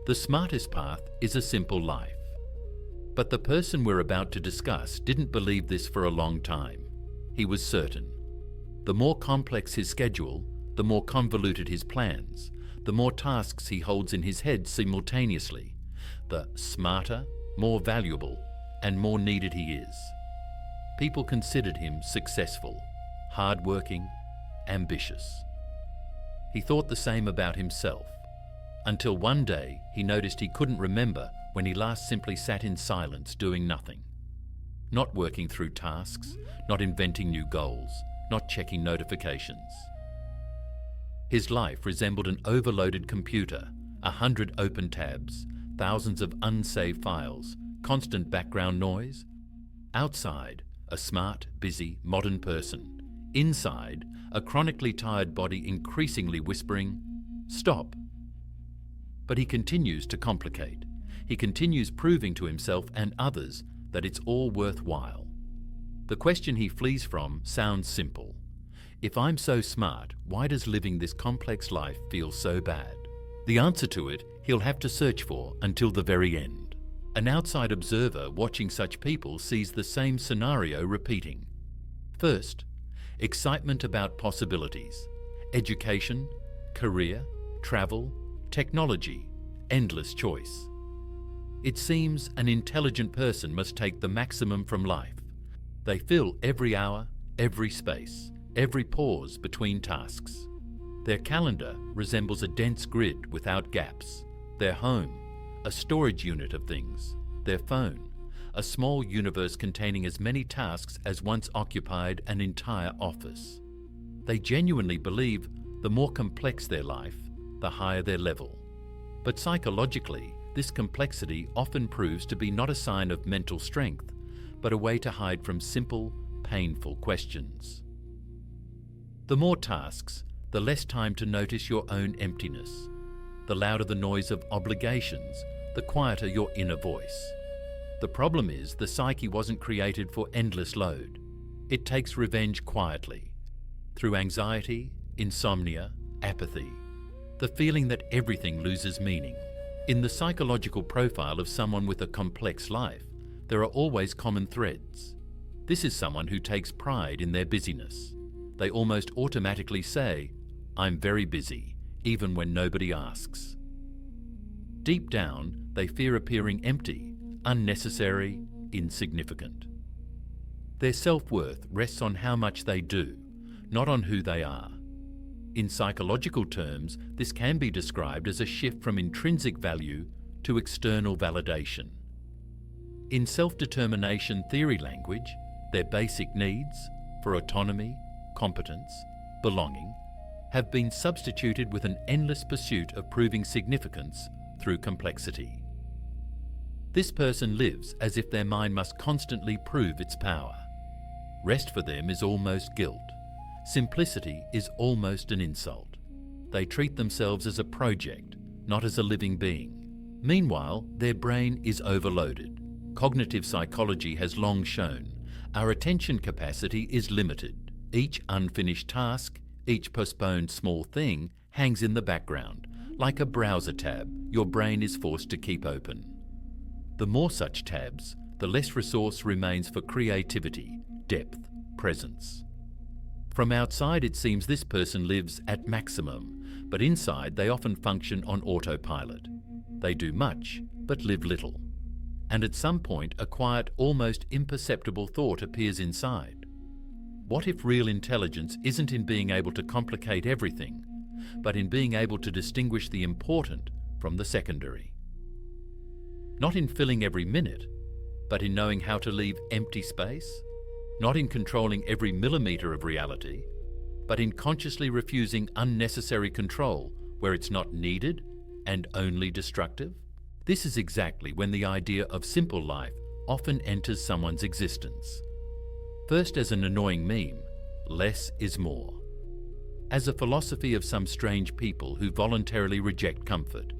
The smartest path is a simple life. But the person we're about to discuss didn't believe this for a long time. He was certain. The more complex his schedule, the more convoluted his plans, the more tasks he holds in his head simultaneously, the smarter, more valuable, and more needed he is. People considered him successful, hardworking, ambitious. He thought the same about himself, until one day he noticed he couldn't remember when he last simply sat in silence doing nothing. Not working through tasks, not inventing new goals, not checking notifications. His life resembled an overloaded computer, 100 open tabs, thousands of unsaved files, constant background noise. Outside, a smart, busy, modern person. Inside, a chronically tired body increasingly whispering, "Stop." But he continues to complicate. He continues proving to himself and others that it's all worthwhile. The question he flees from sounds simple. If I'm so smart, why does living this complex life feel so bad? The answer to it he'll have to search for until the very end. An outside observer watching such people sees the same scenario repeating. First, excitement about possibilities, education, career, travel, technology, endless choice. It seems an intelligent person must take the maximum from life. They fill every hour, every space, every pause between tasks. Their calendar resembles a dense grid without gaps. Their home, a storage unit of things. Their phone, a small universe containing as many tasks as once occupied an entire office. They genuinely believe the more complex their life, the higher their level. But psychologically, this complexity often proves to be not a sign of mental strength, but a way to hide from simple, painful questions. The more tasks, the less time to notice your own emptiness. The louder the noise of obligations, the quieter your inner voice. The problem is the psyche wasn't created for endless load. It takes revenge quietly, through anxiety, insomnia, apathy, the feeling that everything loses meaning. In the psychological profile of someone with a complex life, there are always common threads. This is someone who takes pride in their busyness. They almost automatically say, "I'm very busy," even when nobody asks. Deep down, they fear appearing empty, unnecessary, insignificant. Their self-worth rests on how much they do, not on who they are. In psychological terms, this can be described as a shift from intrinsic value to external validation. In self-determination theory language, their basic needs for autonomy, competence, belonging have been substituted with an endless pursuit of proving significance through complexity. This person lives as if their mind must constantly prove its power. Rest for them is almost guilt. Simplicity is almost an insult. They treat themselves as a project, not as a living being. Meanwhile, their brain is overloaded. Cognitive psychology has long shown our attention capacity is limited. Each unfinished task, each postponed small thing hangs in the background. Like a browser tab, your brain is forced to keep open. The more such tabs, the less resource remains for creativity, depth, presence. From outside, it seems this person lives at maximum, but inside they often function on autopilot. They do much, but live little. And at some point, a quiet, almost imperceptible thought appears inside. What if real intelligence isn't in being able to complicate everything, but in being able to distinguish the important from the secondary? Not in filling every minute, but in knowing how to leave empty space? Not in controlling every millimeter of reality, but in consciously refusing unnecessary control where it's not needed and only destructive? This is exactly when the idea of simple life often enters someone's existence. First as an annoying meme, less is more. As a philosophy of some strange people who voluntarily reject comfort.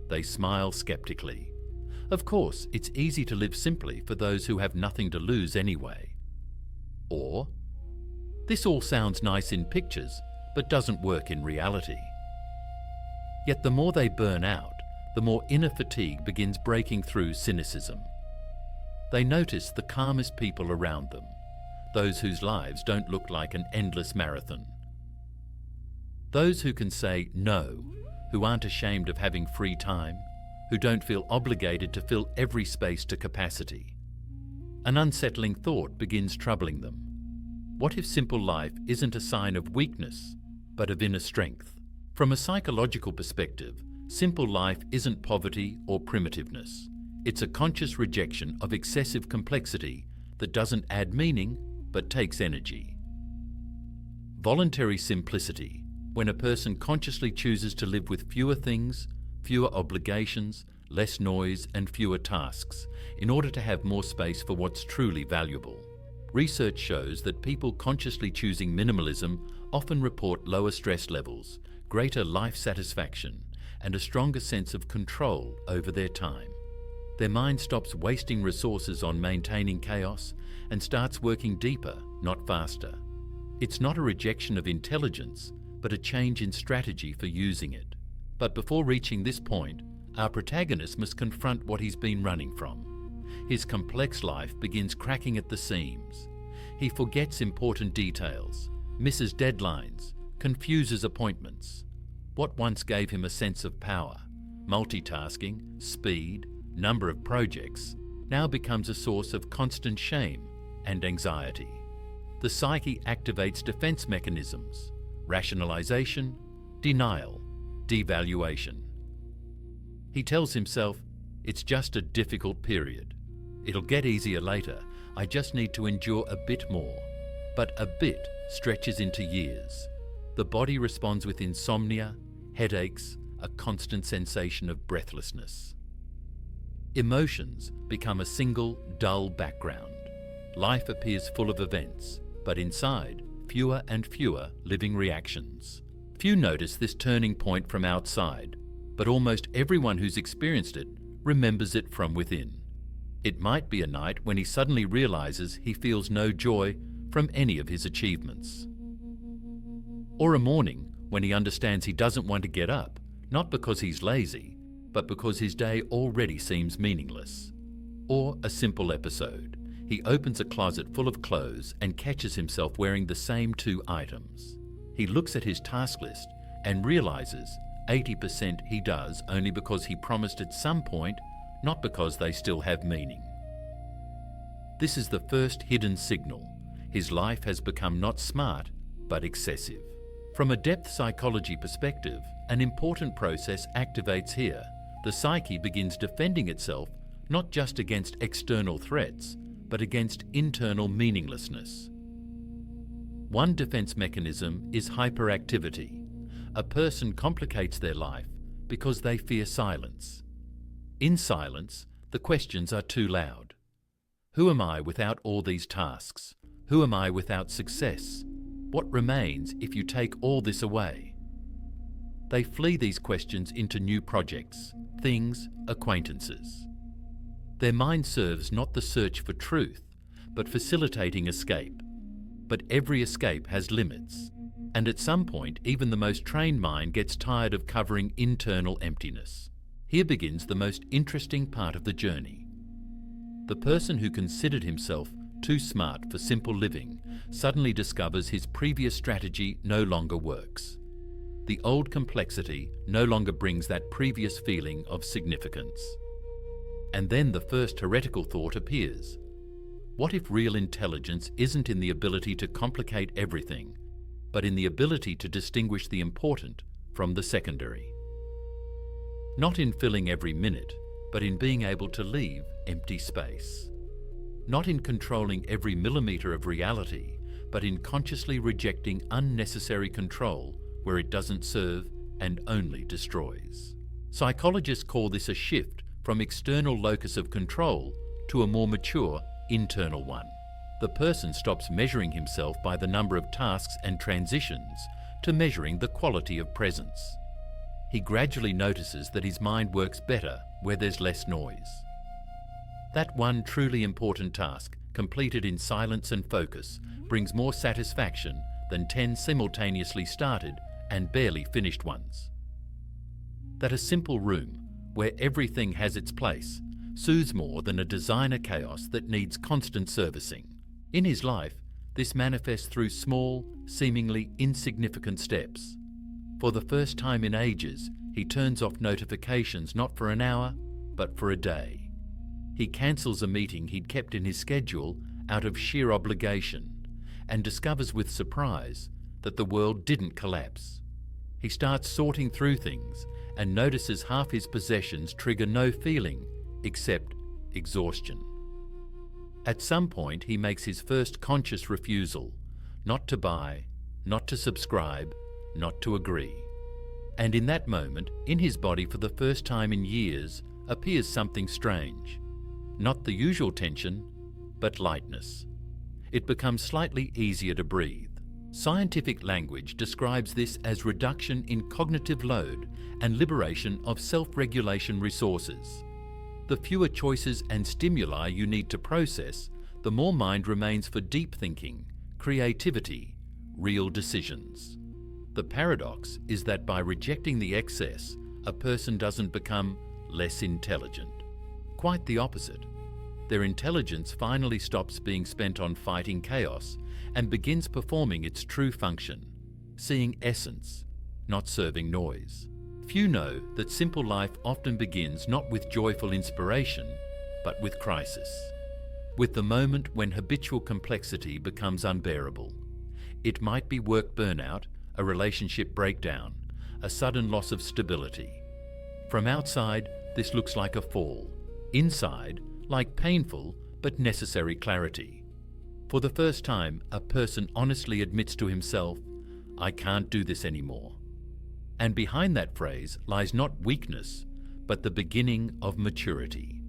They smile skeptically. Of course, it's easy to live simply for those who have nothing to lose anyway. Or, this all sounds nice in pictures, but doesn't work in reality. Yet the more they burn out, the more inner fatigue begins breaking through cynicism. They notice the calmest people around them, those whose lives don't look like an endless marathon. Those who can say no, who aren't ashamed of having free time, who don't feel obligated to fill every space to capacity. An unsettling thought begins troubling them. What if simple life isn't a sign of weakness, but of inner strength? From a psychological perspective, simple life isn't poverty or primitiveness. It's a conscious rejection of excessive complexity that doesn't add meaning, but takes energy. Voluntary simplicity, when a person consciously chooses to live with fewer things, fewer obligations, less noise and fewer tasks, in order to have more space for what's truly valuable. Research shows that people consciously choosing minimalism often report lower stress levels, greater life satisfaction, and a stronger sense of control over their time. Their mind stops wasting resources on maintaining chaos and starts working deeper, not faster. It's not a rejection of intelligence, but a change in strategy for using it. But before reaching this point, our protagonist must confront what he's been running from. His complex life begins cracking at the seams. He forgets important details, misses deadlines, confuses appointments. What once gave him a sense of power, multitasking, speed, number of projects, now becomes a source of constant shame and anxiety. The psyche activates defense mechanisms: rationalization, denial, devaluation. He tells himself, it's just a difficult period. It'll get easier later. I just need to endure a bit more. But a bit stretches into years. The body responds with insomnia, headaches, a constant sensation of breathlessness. Emotions become a single, dull background. Life appears full of events, but inside, fewer and fewer living reactions. Few notice this turning point from outside, but almost everyone who's experienced it remembers it from within. It might be a night when he suddenly realizes he feels no joy from any of his achievements. Or a morning when he understands he doesn't want to get up, not because he's lazy, but because his day already seems meaningless. Or a simple episode. He opens a closet full of clothes and catches himself wearing the same 2 items. He looks at his task list and realizes 80% he does only because he promised at some point, not because they still have meaning. This is the first hidden signal. His life has become not smart, but excessive. From a depth psychology perspective, an important process activates here. The psyche begins defending itself not just against external threats, but against internal meaninglessness. One defense mechanism is hyperactivity. A person complicates their life because they fear silence. In silence, the questions are too loud. Who am I without all these tasks? Who am I without success? What remains if you take all this away? They flee these questions into new projects, things, acquaintances. Their mind serves not the search for truth, but facilitating escape. But every escape has limits, and at some point even the most trained mind gets tired of covering internal emptiness. Here begins the most interesting part of the journey. The person who considered himself too smart for simple living suddenly discovers his previous strategy no longer works. The old complexity no longer brings that previous feeling of significance. And then the first heretical thought appears. What if real intelligence isn't in the ability to complicate everything, but in the ability to distinguish the important from the secondary? Not in filling every minute, but in being able to leave empty space. Not in controlling every millimeter of reality, but in consciously rejecting unnecessary control where it doesn't serve and only destroys. Psychologists call this a shift from external locus of control to a more mature internal one. The person stops measuring himself by the number of tasks and transitions to measuring the quality of presence. He gradually notices that his mind works better where there's less noise. That one truly important task, completed in silence and focus, brings more satisfaction than 10 simultaneously started and barely finished ones. That a simple room, where everything has its place, soothes more than a designer chaos that needs constant servicing. In his life, this manifests through small, seemingly insignificant steps. For the first time in ages, he turns off notifications not for an hour, but for a day. He cancels a meeting he'd kept in his schedule out of sheer obligation and discovers with surprise that the world didn't collapse. He starts sorting through things and notices half his possessions trigger no feeling except exhaustion. At some point, he makes his first conscious refusal, not to buy, not to subscribe, not to agree. And in that moment, in his body for the first time in years, appears something strange. Not the usual tension, but lightness. It becomes slightly easier to breathe. Scientific language describes this as reduction in cognitive load and liberation of self-regulation resources. The fewer choices and stimuli you need to process, the more mind remains for deep thinking, creativity, real decisions. The paradox is that by rejecting the excess, a person doesn't become less intelligent. Quite the opposite. Their intelligence finally stops being spent on fighting chaos and begins performing its true function, seeing essence, not serving noise. Few know that simple life often begins not with joyful inspiration, but with crisis. With the moment when habitual complexity becomes unbearable. It might be work burnout, a relationship breakdown, a sudden loss of stability. From outside, this looks like a fall. Inside, like painful but necessary clarity. For the first time, a person honestly admits to himself, "I can't do this anymore." And behind that phrase lies not weakness, but the beginning of maturity.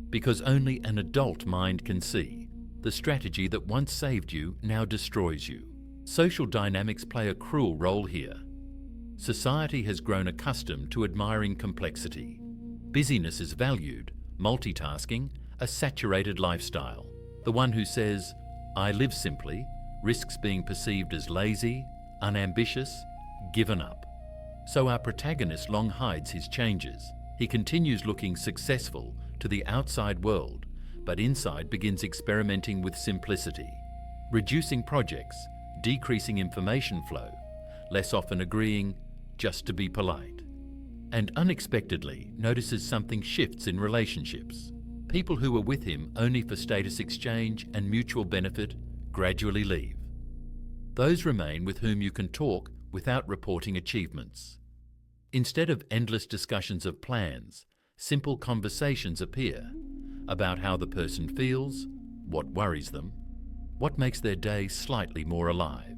Because only an adult mind can see, the strategy that once saved you now destroys you. Social dynamics play a cruel role here. Society has grown accustomed to admiring complexity. Busyness is valued, multitasking, a saturated lifestyle. The one who says, "I live simply," risks being perceived as lazy, unambitious, given up. So our protagonist long hides his changes. He continues looking successful to the outside world, but inside begins experimenting with simplicity, reducing projects, decreasing information flow, less often agreeing just to be polite. And unexpectedly notices something shifts in relationships. People who were with him only for status exchange and mutual benefit gradually leave. Those remain with whom you can talk without reporting achievements. Instead of endless discussions of plans, simple conversations appear about how the person feels, what worries them, what makes their day slightly more alive.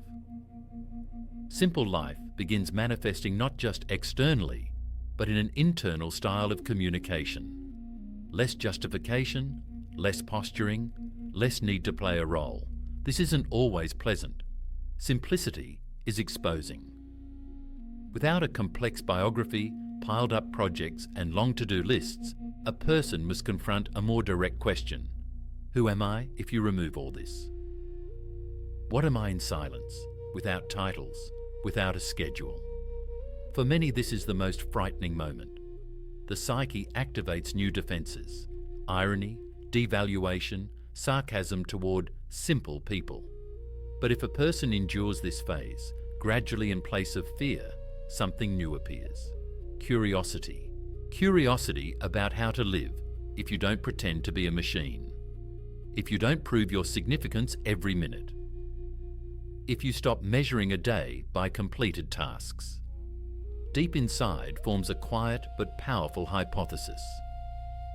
Simple life begins manifesting not just externally, but in an internal style of communication. Less justification, less posturing, less need to play a role. This isn't always pleasant. Simplicity is exposing. Without a complex biography, piled up projects and long to-do lists, a person must confront a more direct question. Who am I if you remove all this? What am I in silence, without titles, without a schedule? For many, this is the most frightening moment. The psyche activates new defenses: irony, devaluation, sarcasm toward simple people. But if a person endures this phase, gradually in place of fear, something new appears. Curiosity. Curiosity about how to live if you don't pretend to be a machine. If you don't prove your significance every minute. If you stop measuring a day by completed tasks. Deep inside forms a quiet but powerful hypothesis.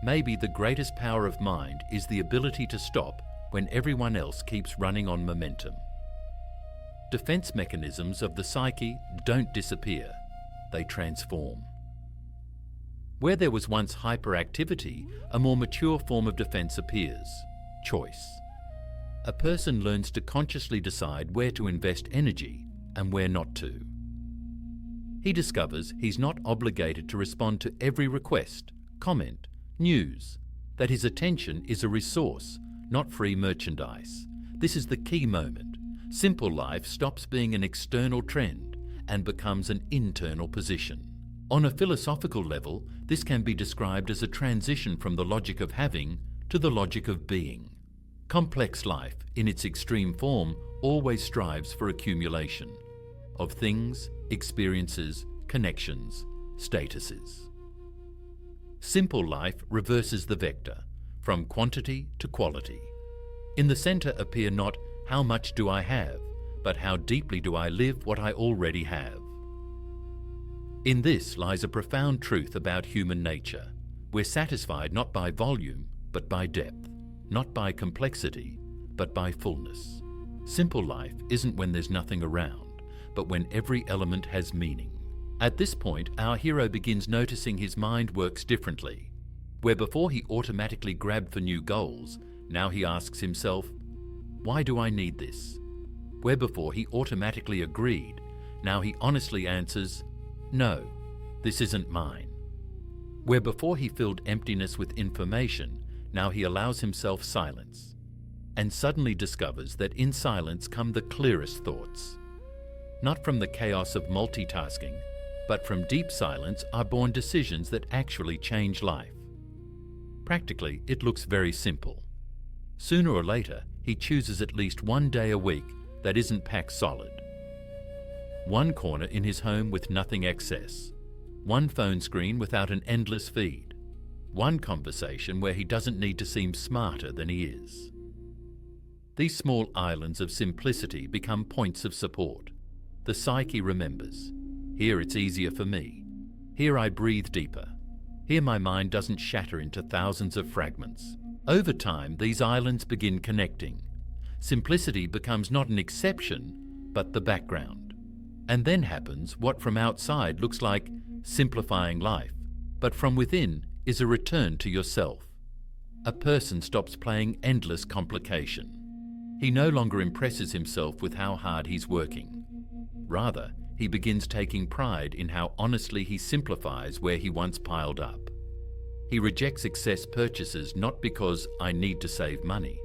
Maybe the greatest power of mind is the ability to stop when everyone else keeps running on momentum. Defense mechanisms of the psyche don't disappear, they transform. Where there was once hyperactivity, a more mature form of defense appears: choice. A person learns to consciously decide where to invest energy and where not to. He discovers he's not obligated to respond to every request, comment, news, that his attention is a resource, not free merchandise. This is the key moment. Simple life stops being an external trend and becomes an internal position. On a philosophical level, this can be described as a transition from the logic of having to the logic of being. Complex life, in its extreme form, always strives for accumulation of things, experiences, connections, statuses. Simple life reverses the vector, from quantity to quality. In the center appear not how much do I have, but how deeply do I live what I already have. In this lies a profound truth about human nature. We're satisfied not by volume, but by depth, not by complexity, but by fullness. Simple life isn't when there's nothing around, but when every element has meaning. At this point, our hero begins noticing his mind works differently. Where before he automatically grabbed for new goals, now he asks himself, why do I need this? Where before he automatically agreed, now he honestly answers, no, this isn't mine. Where before he filled emptiness with information, now he allows himself silence, and suddenly discovers that in silence come the clearest thoughts. Not from the chaos of multitasking, but from deep silence are born decisions that actually change life. Practically, it looks very simple. Sooner or later, he chooses at least one day a week that isn't packed solid. One corner in his home with nothing excess. One phone screen without an endless feed. One conversation where he doesn't need to seem smarter than he is. These small islands of simplicity become points of support. The psyche remembers. Here it's easier for me. Here I breathe deeper. Here my mind doesn't shatter into thousands of fragments. Over time, these islands begin connecting. Simplicity becomes not an exception, but the background. And then happens what from outside looks like simplifying life, but from within is a return to yourself. A person stops playing endless complication. He no longer impresses himself with how hard he's working. Rather, he begins taking pride in how honestly he simplifies where he once piled up. He rejects excess purchases not because I need to save money,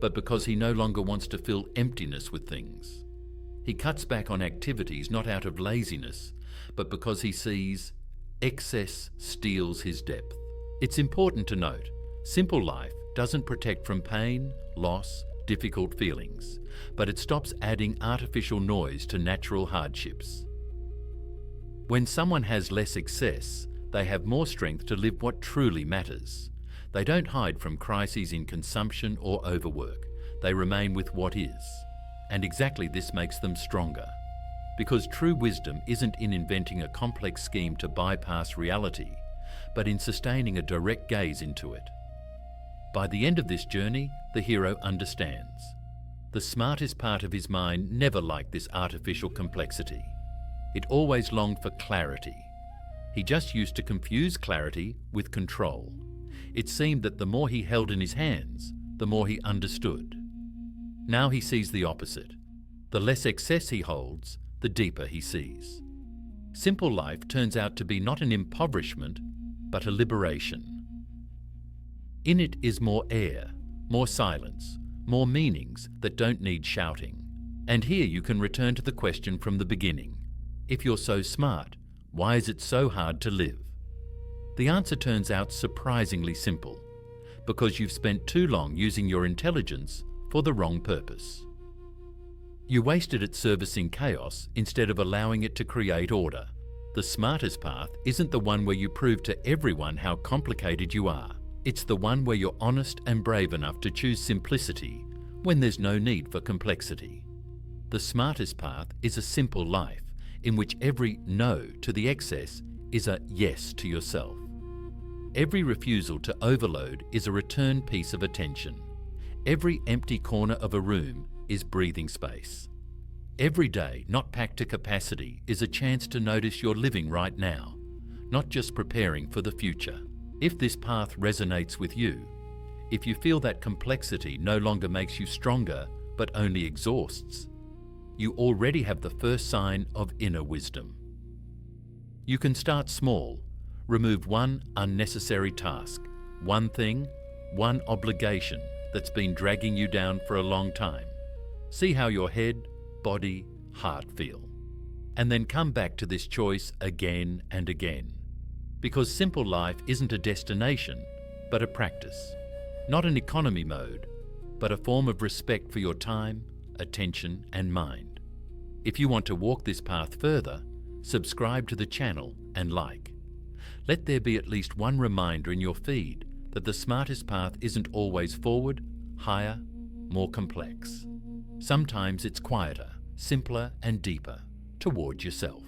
but because he no longer wants to fill emptiness with things. He cuts back on activities not out of laziness, but because he sees excess steals his depth. It's important to note, simple life doesn't protect from pain, loss, difficult feelings, but it stops adding artificial noise to natural hardships. When someone has less excess, they have more strength to live what truly matters. They don't hide from crises in consumption or overwork. They remain with what is. And exactly this makes them stronger. Because true wisdom isn't in inventing a complex scheme to bypass reality, but in sustaining a direct gaze into it. By the end of this journey, the hero understands. The smartest part of his mind never liked this artificial complexity. It always longed for clarity. He just used to confuse clarity with control. It seemed that the more he held in his hands, the more he understood. Now he sees the opposite. The less excess he holds, the deeper he sees. Simple life turns out to be not an impoverishment, but a liberation. In it is more air, more silence, more meanings that don't need shouting. And here you can return to the question from the beginning. If you're so smart, why is it so hard to live? The answer turns out surprisingly simple. Because you've spent too long using your intelligence for the wrong purpose. You wasted it servicing chaos instead of allowing it to create order. The smartest path isn't the one where you prove to everyone how complicated you are. It's the one where you're honest and brave enough to choose simplicity when there's no need for complexity. The smartest path is a simple life in which every no to the excess is a yes to yourself. Every refusal to overload is a return piece of attention. Every empty corner of a room is breathing space. Every day not packed to capacity is a chance to notice you're living right now, not just preparing for the future. If this path resonates with you, if you feel that complexity no longer makes you stronger but only exhausts, you already have the first sign of inner wisdom. You can start small, remove one unnecessary task, one thing, one obligation that's been dragging you down for a long time. See how your head, body, heart feel. and then come back to this choice again and again. Because simple life isn't a destination, but a practice. Not an economy mode, but a form of respect for your time, attention, and mind. If you want to walk this path further, subscribe to the channel and like. Let there be at least one reminder in your feed that the smartest path isn't always forward, higher, more complex. Sometimes it's quieter, simpler, and deeper toward yourself.